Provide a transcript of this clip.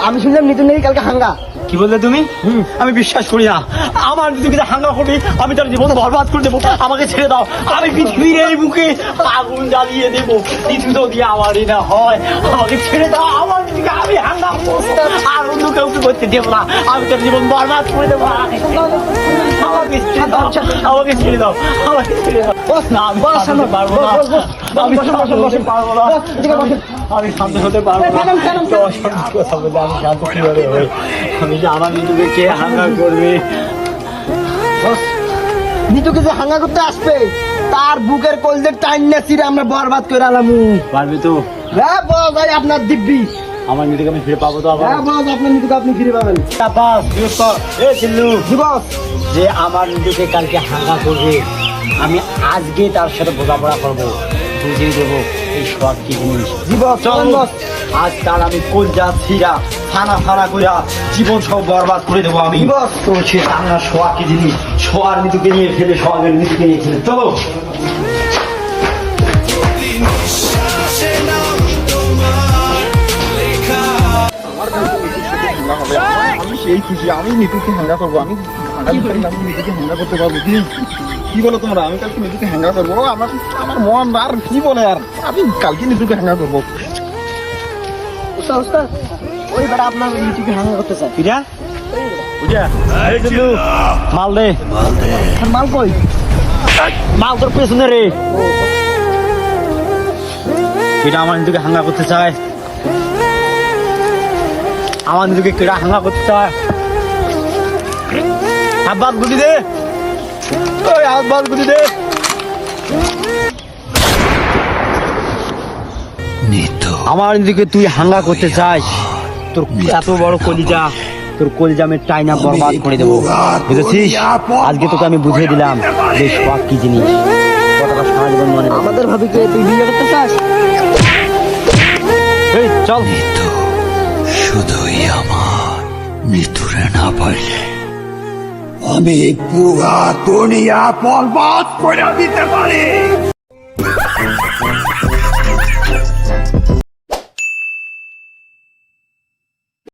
আমি শুনলাম নিতু নাকি কালকে হাঙ্গা। কি বললে তুমি? আমি বিশ্বাস করি না। আমার যদি হাঙ্গা করবি আমি তার জীবন বরবাদ করে দেবো। আমাকে ছেড়ে দাও, আমি পৃথিবীর এই বুকে আগুন জ্বালিয়ে দেবো। কিছু যদি আমারই না হয়, আমাকে ছেড়ে দাও। আমার দিকে আমি হাঙ্গা আর অন্য কাউকে করতে দেবো না। আমি তার জীবন বরবাদ করে দেবো। আমাকে ছেড়ে দাও, আমাকে ছেড়ে দাও, আমাকে ছেড়ে দাও। না, আমি শান্ত পারবো না। আমি শান্ত হতে পারবো না। আমি শান্ত হতে পারবো না। কথা বলে আমি শান্ত কিভাবে হই? আমি যে আমার নিজেকে কে হাঙ্গা করবে? নিতুকে যে হাঙ্গা করতে আসবে তার বুকের কলজের টাইম না চিরে আমরা বরবাদ করে আলাম। পারবি তো? হ্যাঁ বস ভাই, আপনার দিব্যি। আমার নিজেকে আমি ফিরে পাবো তো আবার? হ্যাঁ বস, আপনার নিতুকে আপনি ফিরে পাবেন। বাস বিরক্ত এ চিল্লু জি বস। যে আমার নিজেকে কালকে হাঙ্গা করবে, আমি আজকে তার সাথে বোঝাপড়া করবো, বুঝিয়ে দেবো এই সব কি জিনিস। জি বস, চলুন বস। আজ তার আমি কলজা ছিড়া ফানা ফানা কইরা জীবন সব বরবাদ করে দেবো আমি। বস। তো সে টাঙ্গা শোয়া কি জিনিস, শোয়ার মৃত্যুকে নিয়ে ফেলে শোয়ার মৃত্যুকে নিয়ে ফেলে চলো। আমি সেই খুশি, আমি নিতুকে হ্যাঙ্গা করবো। আমি নিতুকে হ্যাঙ্গা করতে পারবো। কি বলো তোমরা? আমি কালকে নিতুকে হ্যাঙ্গা করবো। আমার আমার মন আর কি বলে, আর আমি কালকে নিতুকে হ্যাঙ্গা করবো। ওস্তাদ, ওই বেটা আপনার নিতুকে হাঙ্গা করতে চায়। কিরা বুঝা এই চিল্লু মাল দে। আর মাল কই? মাল তোর পেছনে রে। এটা আমার নিজেকে হাঙ্গা করতে চায়, আমার নিজেকে কেডা হাঙ্গা করতে চায়। হাত বাদ গুলি দে, ওই হাত বাদ গুলি দে। আমার নিজেকে তুই হাঙ্গা করতে চাস, তোর এত বড় কলিজা, তোর কলিজা আমি টাইনা বরবাদ করে দেবো, বুঝেছিস? আজকে তোকে আমি বুঝিয়ে দিলাম যে শখ কি জিনিস, কতটা সারা জীবন মনে রাখবো। আমাদের ভাবিকে তুই বিয়ে করতে চাস? এই চল। শুধুই আমার মৃত্যুরে না পাইলে আমি পুরা দুনিয়া বরবাদ করে দিতে পারি।